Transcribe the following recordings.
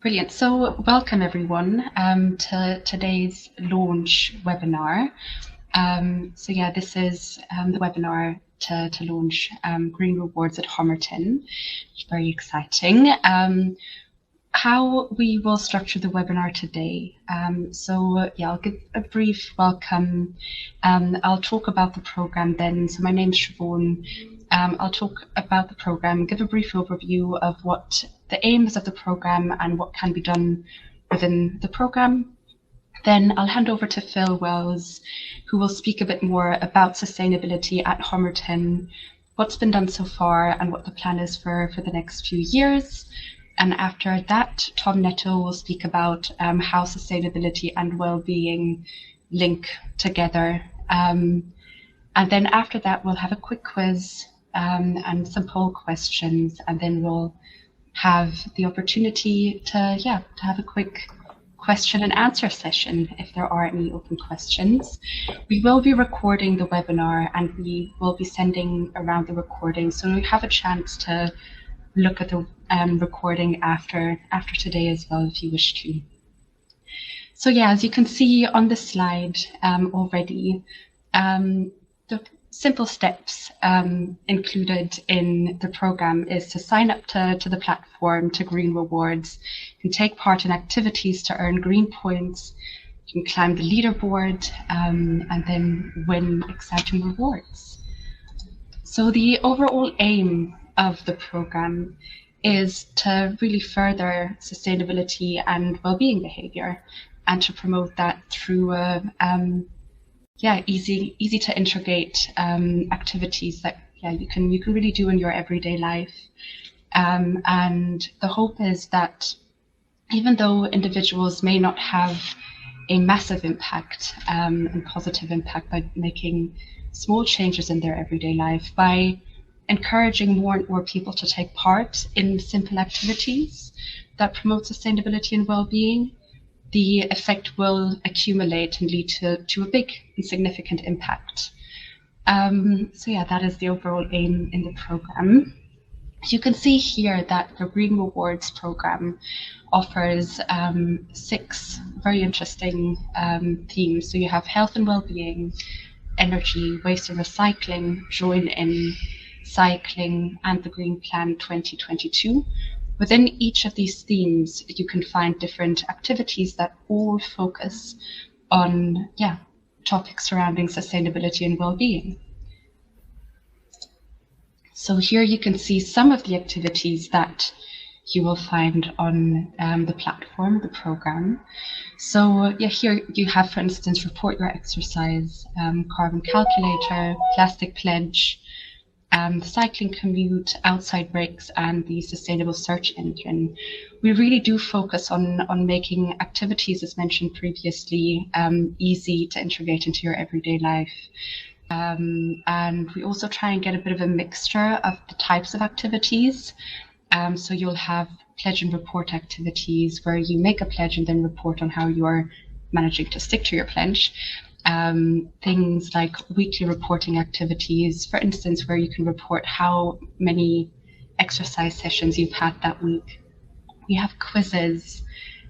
Brilliant. So welcome everyone to today's launch webinar. This is the webinar to launch Green Rewards at Homerton. It's very exciting. How we will structure the webinar today. I'll give a brief welcome. I'll talk about the program then. So my name is Siobhan. I'll talk about the program, give a brief overview of what the aims of the program and what can be done within the program. Then I'll hand over to Phil Wells, who will speak a bit more about sustainability at Homerton, what's been done so far and what the plan is for the next few years. And after that, Tom Netto will speak about how sustainability and well-being link together. And then after that, we'll have a quick quiz and some poll questions, and then we'll have the opportunity to have a quick question and answer session if there are any open questions. We will be recording the webinar and we will be sending around the recording, so you have a chance to look at the recording after today as well if you wish to. So as you can see on the slide already, the simple steps included in the program is to sign up to the platform, to Green Rewards. You can take part in activities to earn green points. You can climb the leaderboard and then win exciting rewards. So the overall aim of the program is to really further sustainability and well-being behavior, and to promote that through easy to integrate activities that you can really do in your everyday life. And the hope is that even though individuals may not have a massive impact and positive impact by making small changes in their everyday life, by encouraging more and more people to take part in simple activities that promote sustainability and well-being, the effect will accumulate and lead to a big and significant impact. That is the overall aim in the program. You can see here that the Green Rewards program offers 6 very interesting themes. So you have health and well-being, energy, waste and recycling, join in, cycling, and the Green Plan 2022. Within each of these themes, you can find different activities that all focus on topics surrounding sustainability and well-being. So here you can see some of the activities that you will find on the platform, the program. So here you have, for instance, report your exercise, carbon calculator, plastic pledge, cycling commute, outside breaks, and the sustainable search engine. We really do focus on making activities, as mentioned previously, easy to integrate into your everyday life. And we also try and get a bit of a mixture of the types of activities. So you'll have pledge and report activities where you make a pledge and then report on how you're managing to stick to your pledge. Things like weekly reporting activities, for instance, where you can report how many exercise sessions you've had that week. We have quizzes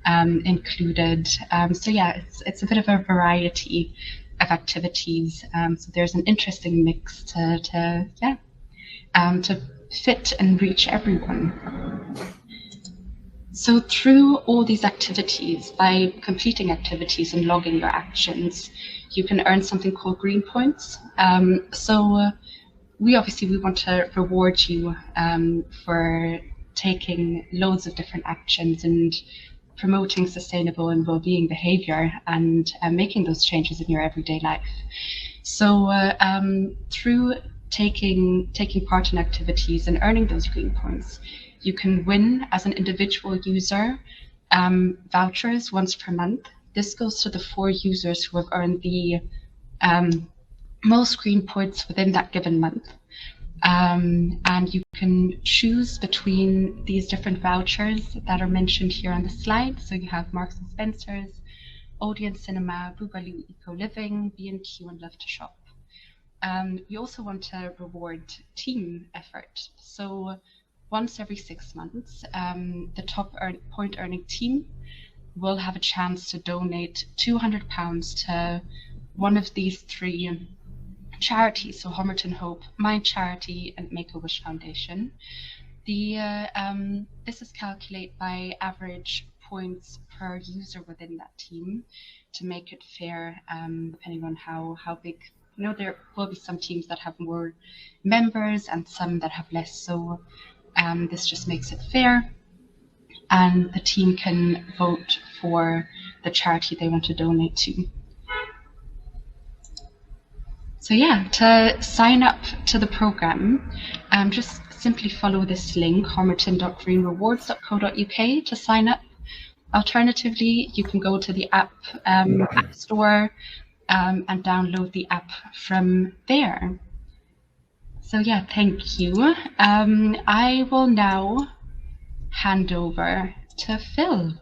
included. It's a bit of a variety of activities. So there's an interesting mix to fit and reach everyone. So through all these activities, by completing activities and logging your actions, you can earn something called green points. We want to reward you for taking loads of different actions and promoting sustainable and well-being behavior and making those changes in your everyday life. So through taking part in activities and earning those green points, you can win as an individual user vouchers once per month. This goes to the 4 users who have earned the most green points within that given month. And you can choose between these different vouchers that are mentioned here on the slide. So you have Marks and Spencer's, Odeon Cinema, Boogaloo Eco Living, B&Q, and Love to Shop. We also want to reward team effort. So once every 6 months, the top point earning team will have a chance to donate £200 to one of these three charities, so Homerton Hope, Mind Charity, and Make-A-Wish Foundation. This is calculated by average points per user within that team to make it fair, depending on how big. There will be some teams that have more members and some that have less, so this just makes it fair. And the team can vote for the charity they want to donate to. So yeah, to sign up to the program, just simply follow this link, homerton.greenrewards.co.uk, to sign up. Alternatively, you can go to the app store and download the app from there. So yeah, thank you. I will now hand over to Phil.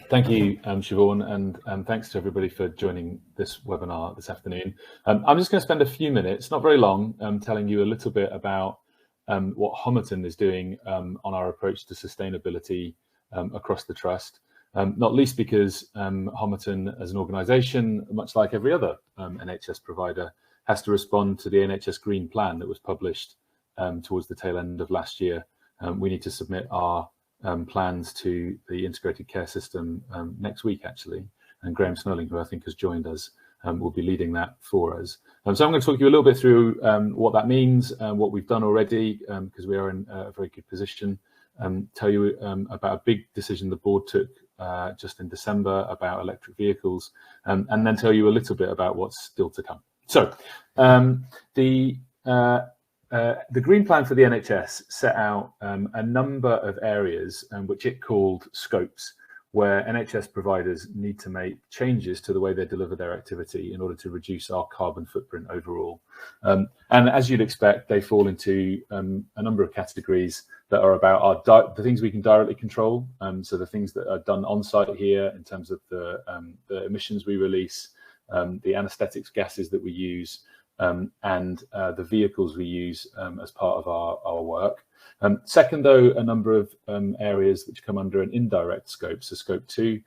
Thank you, Siobhan, and thanks to everybody for joining this webinar this afternoon. I'm just going to spend a few minutes, not very long, telling you a little bit about what Homerton is doing on our approach to sustainability across the Trust, not least because Homerton as an organisation, much like every other NHS provider, has to respond to the NHS Green Plan that was published towards the tail end of last year. We need to submit our plans to the integrated care system next week, actually, and Graham Snelling, who I think has joined us, will be leading that for us. So I'm going to talk you a little bit through what that means, what we've done already, because we are in a very good position, tell you about a big decision the board took just in December about electric vehicles, and then tell you a little bit about what's still to come. So the Green Plan for the NHS set out a number of areas which it called scopes, where NHS providers need to make changes to the way they deliver their activity in order to reduce our carbon footprint overall. And as you'd expect, they fall into a number of categories that are about the things we can directly control. So the things that are done on site here in terms of the emissions we release, the anaesthetics gases that we use, and the vehicles we use as part of our work. Second, though, a number of areas which come under an indirect scope, so scope 2,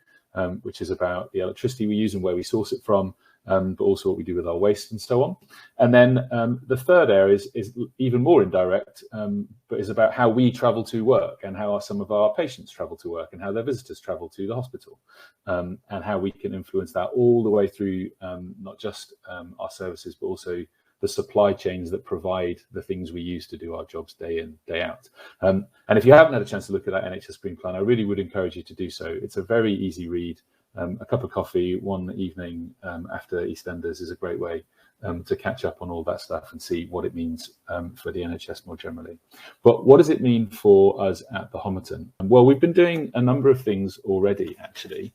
which is about the electricity we use and where we source it from, but also what we do with our waste and so on. And then the third area is even more indirect, but is about how we travel to work and how some of our patients travel to work and how their visitors travel to the hospital, and how we can influence that all the way through not just our services, but also the supply chains that provide the things we use to do our jobs day in, day out. And if you haven't had a chance to look at that NHS Green Plan, I really would encourage you to do so. It's a very easy read. A cup of coffee one evening after EastEnders is a great way to catch up on all that stuff and see what it means for the NHS more generally. But what does it mean for us at the Homerton? Well, we've been doing a number of things already, actually.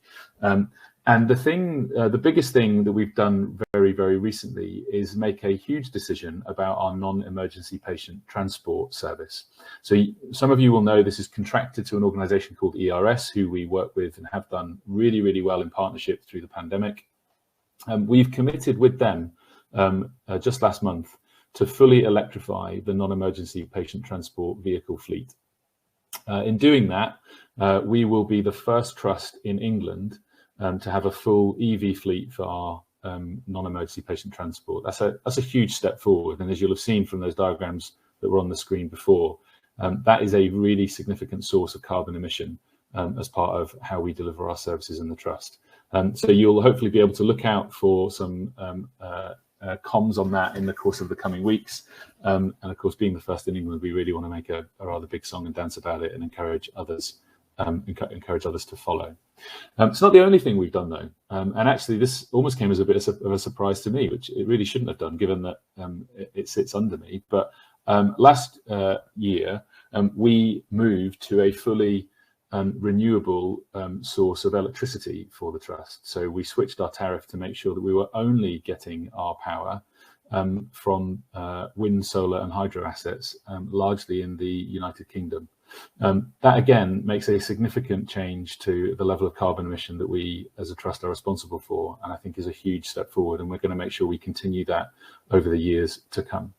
And the biggest thing that we've done very, very recently is make a huge decision about our non-emergency patient transport service. So some of you will know this is contracted to an organisation called ERS, who we work with and have done really, really well in partnership through the pandemic. We've committed with them just last month to fully electrify the non-emergency patient transport vehicle fleet. In doing that, we will be the first trust in England to have a full EV fleet for our non-emergency patient transport. That's a huge step forward, and as you'll have seen from those diagrams that were on the screen before, that is a really significant source of carbon emission as part of how we deliver our services in the Trust. So you'll hopefully be able to look out for some comms on that in the course of the coming weeks. And of course, being the first in England, we really want to make a rather big song and dance about it and encourage others to follow. It's not the only thing we've done, though. And actually, this almost came as a bit of a surprise to me, which it really shouldn't have done, given that it sits under me. But last year, we moved to a fully renewable source of electricity for the Trust. So we switched our tariff to make sure that we were only getting our power from wind, solar and hydro assets, largely in the United Kingdom. That again makes a significant change to the level of carbon emission that we as a Trust are responsible for, and I think is a huge step forward, and we're going to make sure we continue that over the years to come.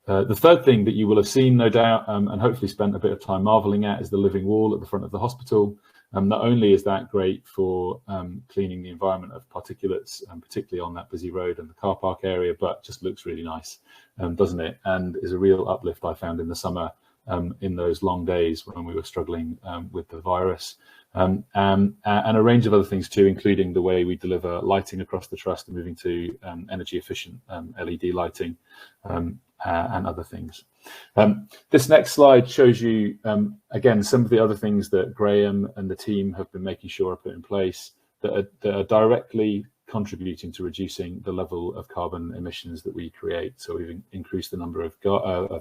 The third thing that you will have seen, no doubt, and hopefully spent a bit of time marveling at, is the living wall at the front of the hospital. Not only is that great for cleaning the environment of particulates, particularly on that busy road and the car park area, but just looks really nice, doesn't it? And is a real uplift I found in the summer, in those long days when we were struggling with the virus. And a range of other things too, including the way we deliver lighting across the trust and moving to energy efficient LED lighting, and other things. This next slide shows you, again, some of the other things that Graham and the team have been making sure are put in place that are directly contributing to reducing the level of carbon emissions that we create. So we've increased the number of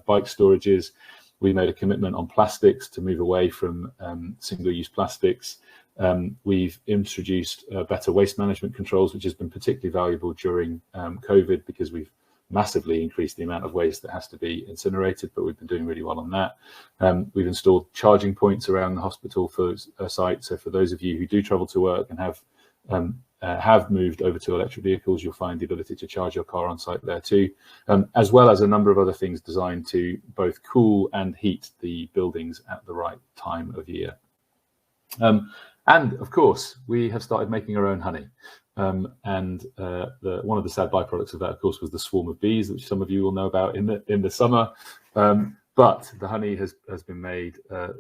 bike storages. We made a commitment on plastics to move away from single-use plastics. We've introduced better waste management controls, which has been particularly valuable during COVID, because we've massively increased the amount of waste that has to be incinerated, but we've been doing really well on that. We've installed charging points around the hospital for site. So for those of you who do travel to work and have moved over to electric vehicles, you'll find the ability to charge your car on site there too, as well as a number of other things designed to both cool and heat the buildings at the right time of year. And of course, we have started making our own honey. One of the sad byproducts of that, of course, was the swarm of bees, which some of you will know about in the summer. But the honey has been made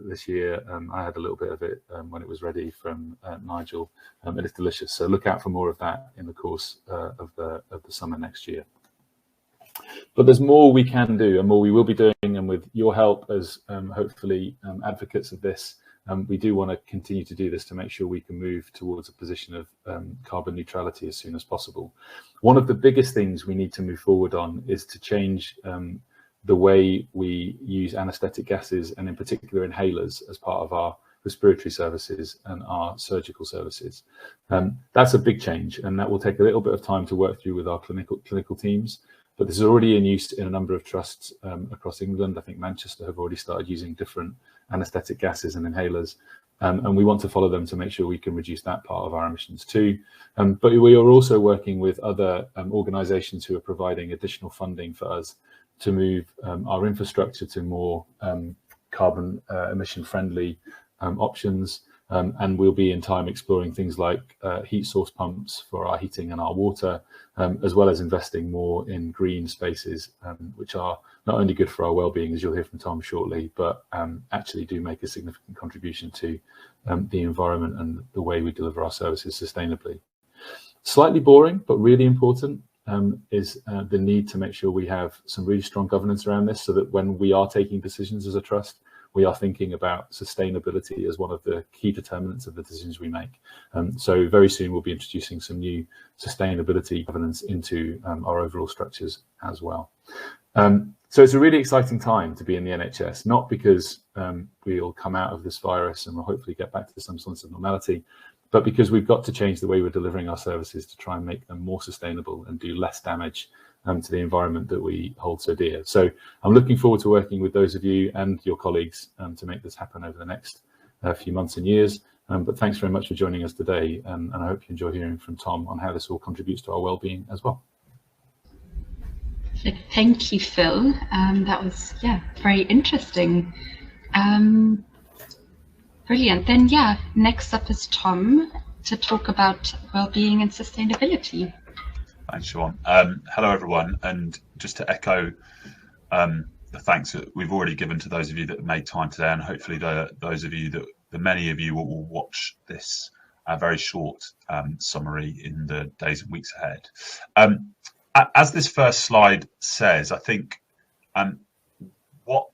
this year. I had a little bit of it when it was ready from Nigel, and it's delicious. So look out for more of that in the course of the summer next year. But there's more we can do and more we will be doing, and with your help as hopefully advocates of this, we do want to continue to do this to make sure we can move towards a position of carbon neutrality as soon as possible. One of the biggest things we need to move forward on is to change the way we use anesthetic gases, and in particular inhalers, as part of our respiratory services and our surgical services. That's a big change, and that will take a little bit of time to work through with our clinical teams. But this is already in use in a number of trusts across England. I think Manchester have already started using different anesthetic gases and inhalers, and we want to follow them to make sure we can reduce that part of our emissions too. But we are also working with other organisations who are providing additional funding for us to move our infrastructure to more carbon emission friendly options. And we'll be in time exploring things like heat source pumps for our heating and our water, as well as investing more in green spaces, which are not only good for our well-being, as you'll hear from Tom shortly, but actually do make a significant contribution to the environment and the way we deliver our services sustainably. Slightly boring, but really important, is the need to make sure we have some really strong governance around this, so that when we are taking decisions as a trust, we are thinking about sustainability as one of the key determinants of the decisions we make. So very soon we'll be introducing some new sustainability governance into our overall structures as well. So it's a really exciting time to be in the NHS, not because we'll come out of this virus and we'll hopefully get back to some sense of normality, but because we've got to change the way we're delivering our services to try and make them more sustainable and do less damage to the environment that we hold so dear. So I'm looking forward to working with those of you and your colleagues to make this happen over the next few months and years. But thanks very much for joining us today, and I hope you enjoy hearing from Tom on how this all contributes to our well-being as well. Thank you, Phil. That was, very interesting. Brilliant. Then, next up is Tom to talk about well-being and sustainability. Thanks, Siobhan. Hello, everyone. And just to echo the thanks that we've already given to those of you that have made time today, and hopefully those of you that, the many of you will watch this very short summary in the days and weeks ahead. As this first slide says, I think what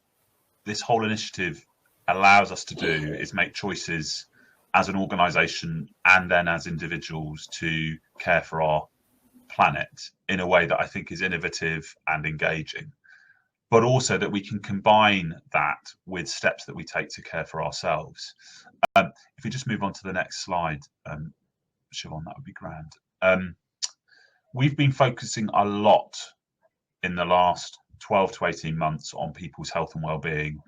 this whole initiative allows us to do is make choices as an organisation and then as individuals to care for our planet in a way that I think is innovative and engaging, but also that we can combine that with steps that we take to care for ourselves. If we just move on to the next slide, Siobhan, that would be grand. We've been focusing a lot in the last 12 to 18 months on people's health and well-being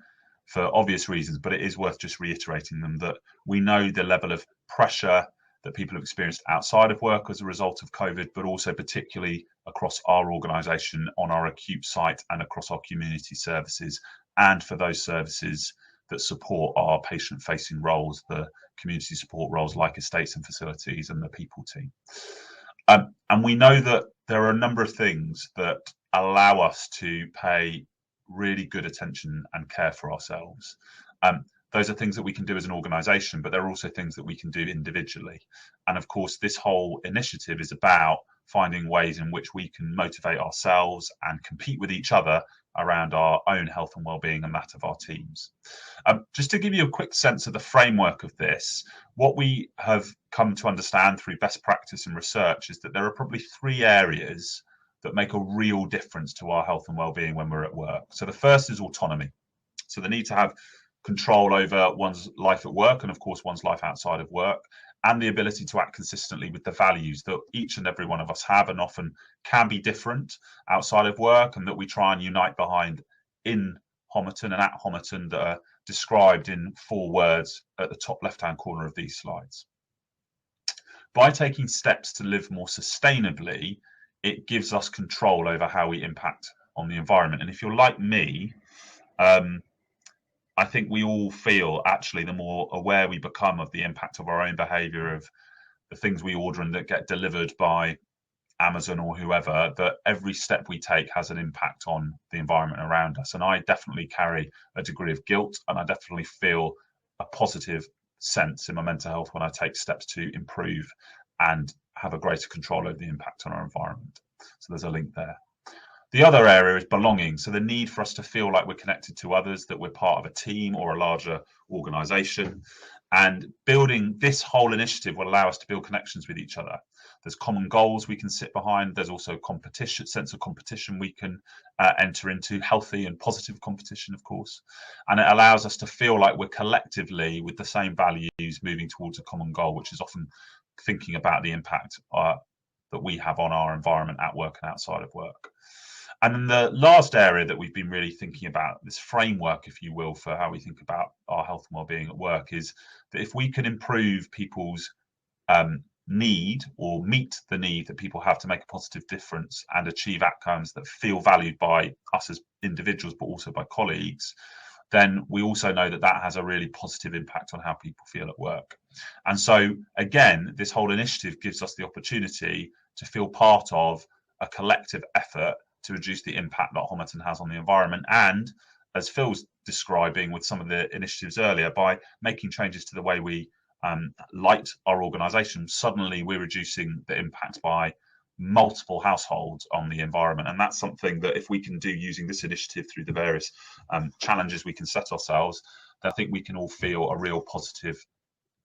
for obvious reasons, but it is worth just reiterating them, that we know the level of pressure that people have experienced outside of work as a result of COVID, but also particularly across our organisation on our acute site and across our community services, and for those services that support our patient-facing roles, the community support roles like estates and facilities and the people team. And we know that there are a number of things that allow us to pay really good attention and care for ourselves. Those are things that we can do as an organisation, but there are also things that we can do individually. And of course, this whole initiative is about finding ways in which we can motivate ourselves and compete with each other around our own health and well-being and that of our teams. Just to give you a quick sense of the framework of this, what we have come to understand through best practice and research is that there are probably 3 areas that make a real difference to our health and well-being when we're at work. So the first is autonomy. So the need to have control over one's life at work and of course one's life outside of work, and the ability to act consistently with the values that each and every one of us have and often can be different outside of work, and that we try and unite behind in Homerton and at Homerton, that are described in 4 words at the top left-hand corner of these slides. By taking steps to live more sustainably, it gives us control over how we impact on the environment. And if you're like me, I think we all feel actually the more aware we become of the impact of our own behaviour, of the things we order and that get delivered by Amazon or whoever, that every step we take has an impact on the environment around us. And I definitely carry a degree of guilt, and I definitely feel a positive sense in my mental health when I take steps to improve and have a greater control over the impact on our environment. So there's a link there. The other area is belonging. So the need for us to feel like we're connected to others, that we're part of a team or a larger organisation. And building this whole initiative will allow us to build connections with each other. There's common goals we can sit behind. There's also competition, sense of competition we can enter into, healthy and positive competition, of course. And it allows us to feel like we're collectively with the same values moving towards a common goal, which is often thinking about the impact that we have on our environment at work and outside of work. And then the last area that we've been really thinking about, this framework, if you will, for how we think about our health and well-being at work, is that if we can improve people's need or meet the need that people have to make a positive difference and achieve outcomes that feel valued by us as individuals, but also by colleagues, then we also know that that has a really positive impact on how people feel at work. And so, again, this whole initiative gives us the opportunity to feel part of a collective effort to reduce the impact that Homerton has on the environment. And as Phil's describing with some of the initiatives earlier, by making changes to the way we light our organisation, suddenly we're reducing the impact by multiple households on the environment. And that's something that if we can do using this initiative through the various challenges we can set ourselves, then I think we can all feel a real positive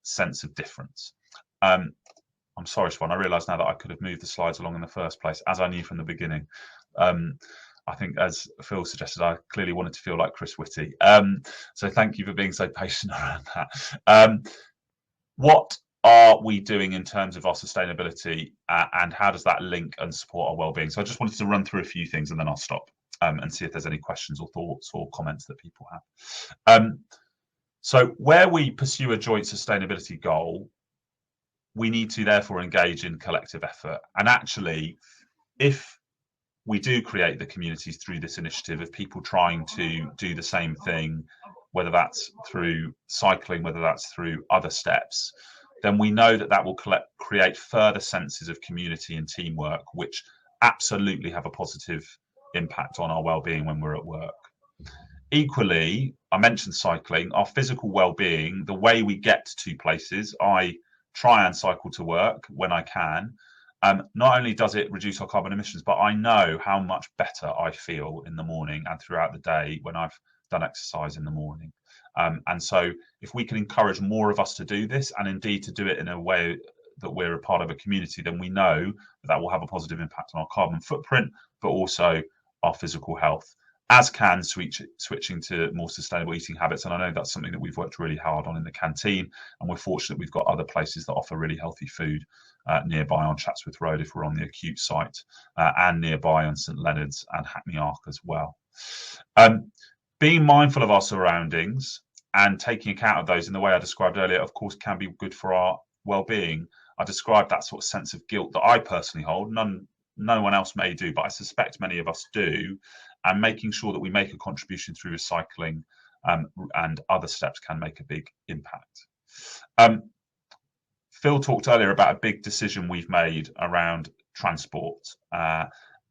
sense of difference. I'm sorry, Siobhan, I realise now that I could have moved the slides along in the first place, as I knew from the beginning. I think, as Phil suggested, I clearly wanted to feel like Chris Whitty. So thank you for being so patient around that. What are we doing in terms of our sustainability and how does that link and support our well-being? So I just wanted to run through a few things and then I'll stop and see if there's any questions or thoughts or comments that people have. So where we pursue a joint sustainability goal, we need to therefore engage in collective effort. And actually, if we do create the communities through this initiative of people trying to do the same thing, whether that's through cycling, whether that's through other steps, then we know that that will create further senses of community and teamwork, which absolutely have a positive impact on our well-being when we're at work. Equally, I mentioned cycling, our physical well-being, the way we get to places. I try and cycle to work when I can. Not only does it reduce our carbon emissions, but I know how much better I feel in the morning and throughout the day when I've done exercise in the morning. And so if we can encourage more of us to do this, and indeed to do it in a way that we're a part of a community, then we know that that will have a positive impact on our carbon footprint, but also our physical health, as can switching to more sustainable eating habits. And I know that's something that we've worked really hard on in the canteen, and we're fortunate we've got other places that offer really healthy food nearby on Chatsworth Road if we're on the acute site, and nearby on St Leonard's and Hackney Ark as well. Being mindful of our surroundings and taking account of those in the way I described earlier, of course, can be good for our well-being. I described that sort of sense of guilt that I personally hold. No one else may do, but I suspect many of us do, and making sure that we make a contribution through recycling and other steps can make a big impact. Phil talked earlier about a big decision we've made around transport,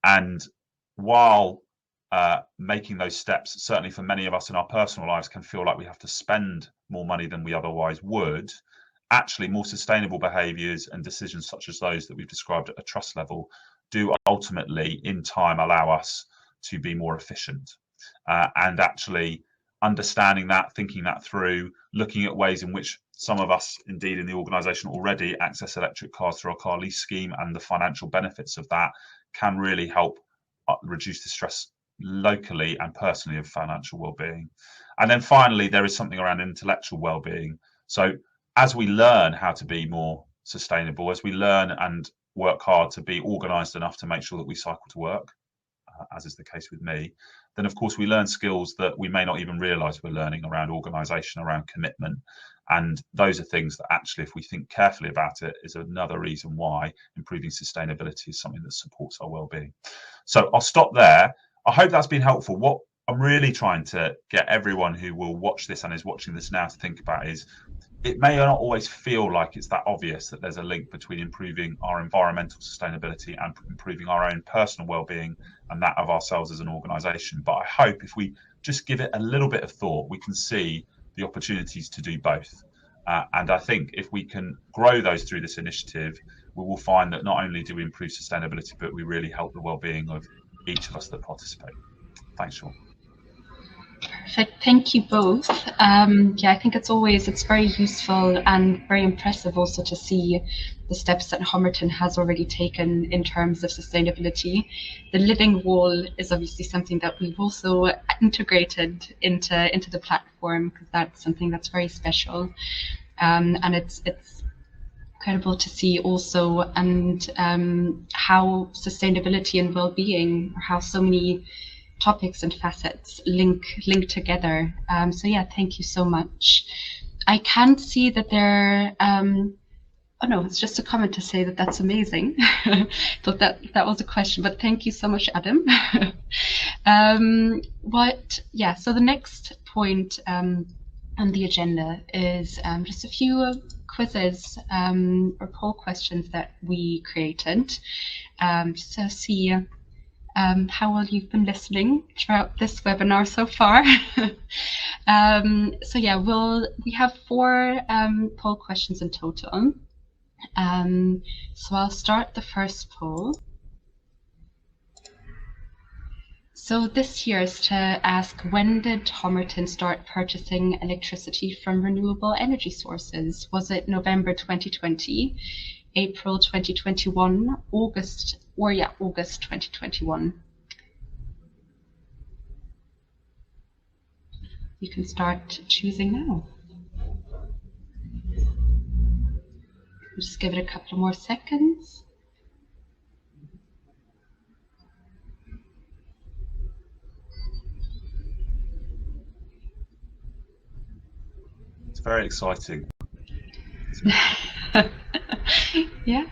and while making those steps, certainly for many of us in our personal lives, can feel like we have to spend more money than we otherwise would, actually more sustainable behaviours and decisions such as those that we've described at a trust level do ultimately in time allow us to be more efficient, and actually understanding that, thinking that through, looking at ways in which some of us indeed in the organisation already access electric cars through our car lease scheme, and the financial benefits of that can really help reduce the stress locally and personally of financial well-being. And then finally, there is something around intellectual well-being. So as we learn how to be more sustainable, as we learn and work hard to be organised enough to make sure that we cycle to work, as is the case with me, then of course we learn skills that we may not even realise we're learning around organisation, around commitment. And those are things that actually, if we think carefully about it, is another reason why improving sustainability is something that supports our well-being. So I'll stop there. I hope that's been helpful. What I'm really trying to get everyone who will watch this and is watching this now to think about is, it may not always feel like it's that obvious that there's a link between improving our environmental sustainability and improving our own personal well-being and that of ourselves as an organisation. But I hope if we just give it a little bit of thought, we can see the opportunities to do both. And I think if we can grow those through this initiative, we will find that not only do we improve sustainability, but we really help the well-being of each of us that participate. Thanks, Sean. Perfect. Thank you both. Yeah, I think it's very useful and very impressive also to see the steps that Homerton has already taken in terms of sustainability. The living wall is obviously something that we've also integrated into the platform, because that's something that's very special, and it's incredible to see also, and how sustainability and well-being, or how so many topics and facets link together. So yeah, thank you so much. I can see that there, oh no, it's just a comment to say that that's amazing. Thought that was a question, but thank you so much, Adam. So the next point on the agenda is just a few quizzes or poll questions that we created, just to see how well you've been listening throughout this webinar so far. So yeah, we have 4 poll questions in total. So I'll start the first poll. So this year is to ask, when did Homerton start purchasing electricity from renewable energy sources? Was it November 2020, April 2021, August 2021? You can start choosing now. Just give it a couple more seconds. It's very exciting. Yeah.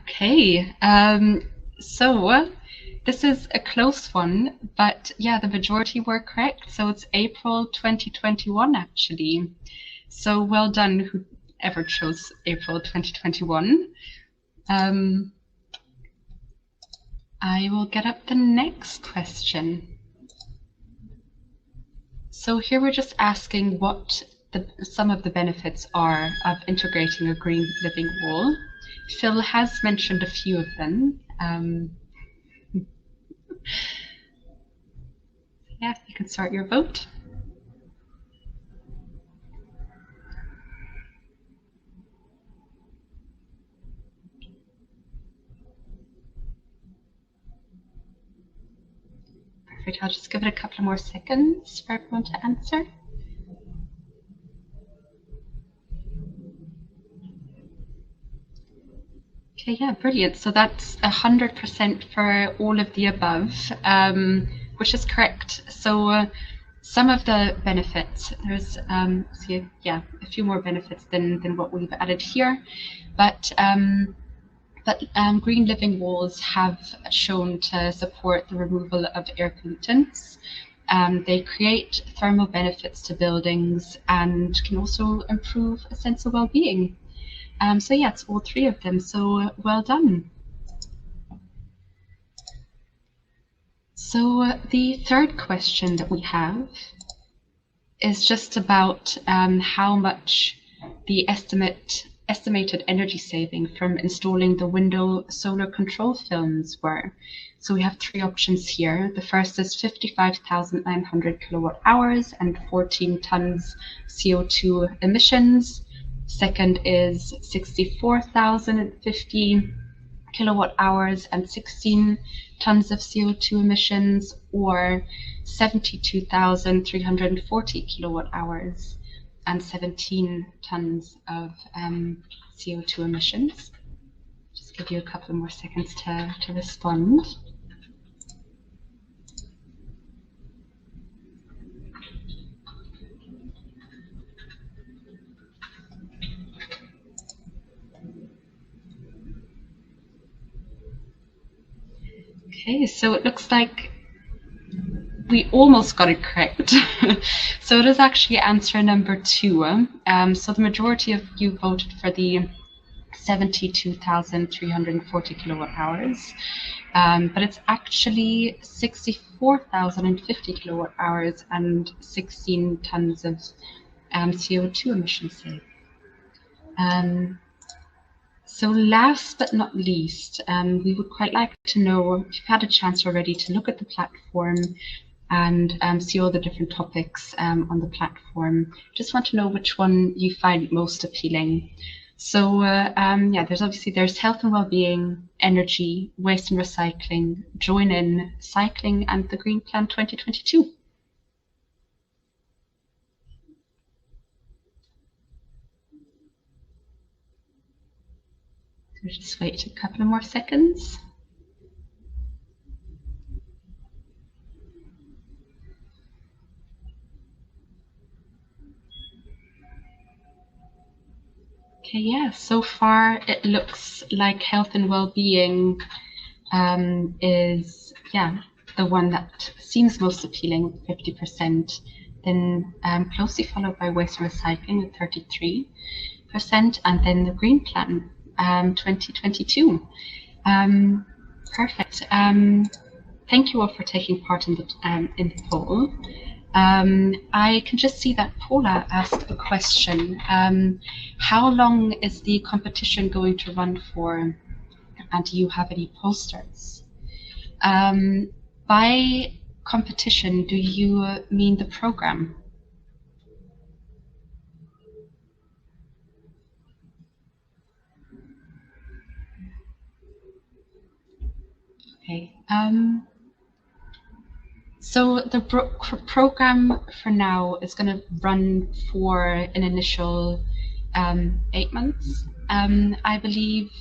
Okay, so this is a close one, but yeah, the majority were correct. So it's April 2021 actually. So well done, whoever chose April 2021. I will get up the next question. So here we're just asking what some of the benefits are of integrating a green living wall. Phil has mentioned a few of them. Yeah, you can start your vote. Perfect, I'll just give it a couple more seconds for everyone to answer. Okay, yeah, brilliant. So that's 100% for all of the above, which is correct. So some of the benefits, there's a few more benefits than what we've added here, but green living walls have shown to support the removal of air pollutants. They create thermal benefits to buildings and can also improve a sense of well-being. So yeah, it's all three of them, so well done. So the third question that we have is just about how much the estimated energy saving from installing the window solar control films were. So we have three options here. The first is 55,900 kilowatt hours and 14 tons CO2 emissions. Second is 64,050 kilowatt hours and 16 tons of CO2 emissions, or 72,340 kilowatt hours and 17 tons of CO2 emissions. Just give you a couple more seconds to respond. Okay, so it looks like we almost got it correct. So it is actually answer number 2. So the majority of you voted for the 72,340 kilowatt hours, but it's actually 64,050 kilowatt hours and 16 tons of CO2 emissions saved. So last but not least, we would quite like to know if you've had a chance already to look at the platform and see all the different topics on the platform. Just want to know which one you find most appealing. So yeah, there's health and well-being, energy, waste and recycling, join in, cycling, and the Green Plan 2022. We'll just wait a couple of more seconds. Okay, yeah, so far it looks like health and well-being is, yeah, the one that seems most appealing, 50%, then closely followed by waste and recycling with 33%, and then the Green Plan 2022. Perfect. Thank you all for taking part in the poll. I can just see that Paula asked a question. How long is the competition going to run for, and do you have any posters? By competition, do you mean the program? Okay. So the program for now is going to run for an initial 8 months. I believe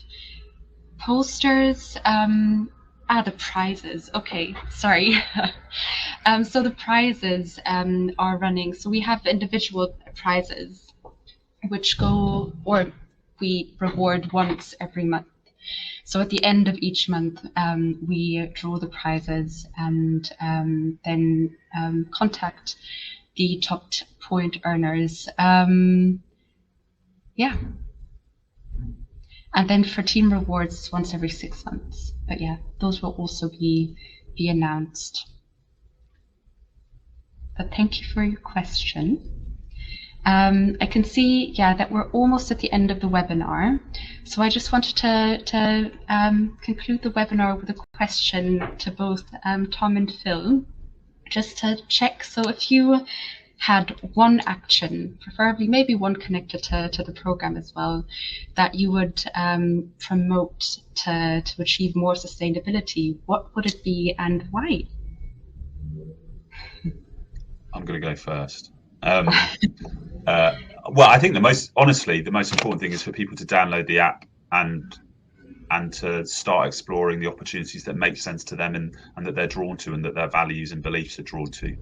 posters, the prizes. Okay, sorry. So the prizes are running. So we have individual prizes which go, or we reward once every month. So at the end of each month, we draw the prizes and then contact the top point earners. Yeah. And then for team rewards, it's once every 6 months. But yeah, those will also be announced. But thank you for your question. I can see, yeah, that we're almost at the end of the webinar. So I just wanted to conclude the webinar with a question to both Tom and Phil, just to check. So if you had one action, preferably maybe one connected to the program as well, that you would promote to achieve more sustainability, what would it be and why? I'm going to go first. Well, I think the most important thing is for people to download the app and and to start exploring the opportunities that make sense to them and that they're drawn to and that their values and beliefs are drawn to.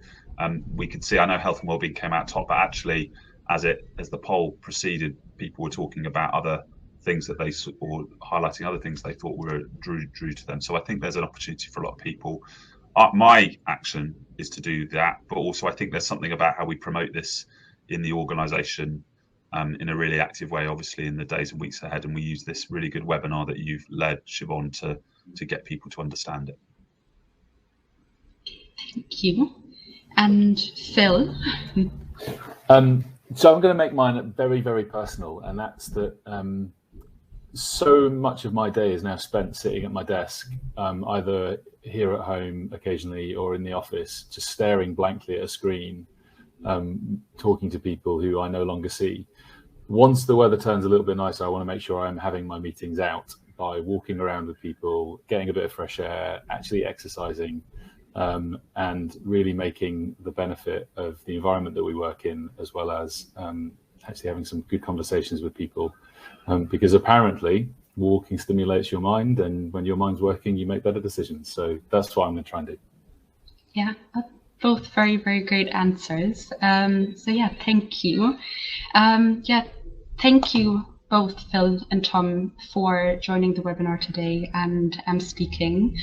We could see, I know health and wellbeing came out top, but actually as the poll proceeded, people were talking about other things that they, or highlighting other things they thought were drew to them. So I think there's an opportunity for a lot of people. My action is to do that, but also I think there's something about how we promote this in the organisation in a really active way, obviously in the days and weeks ahead. And we use this really good webinar that you've led, Siobhan, to get people to understand it. Thank you. And Phil? So I'm going to make mine very, very personal, and that's that so much of my day is now spent sitting at my desk, either here at home occasionally or in the office, just staring blankly at a screen, talking to people who I no longer see. Once the weather turns a little bit nicer, I want to make sure I'm having my meetings out by walking around with people, getting a bit of fresh air, actually exercising, and really making the benefit of the environment that we work in, as well as actually having some good conversations with people. Because apparently walking stimulates your mind, and when your mind's working, you make better decisions. So that's what I'm going to try and do. Yeah, both very, very great answers. So yeah, thank you. Yeah, thank you both Phil and Tom for joining the webinar today and speaking.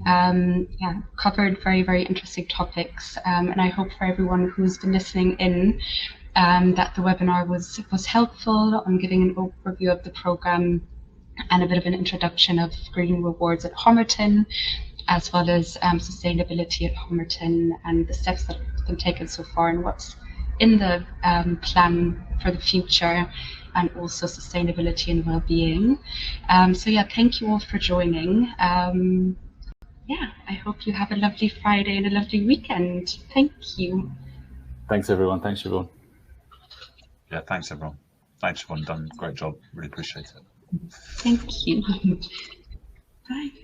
Yeah, covered very, very interesting topics, and I hope for everyone who's been listening in that the webinar was helpful on giving an overview of the programme and a bit of an introduction of green rewards at Homerton, as well as sustainability at Homerton and the steps that have been taken so far and what's in the plan for the future, and also sustainability and well-being. So yeah, thank you all for joining. Yeah, I hope you have a lovely Friday and a lovely weekend. Thank you. Thanks everyone. Thanks everyone. Yeah, thanks everyone. Thanks everyone, done a great job. Really appreciate it. Thank you. Bye.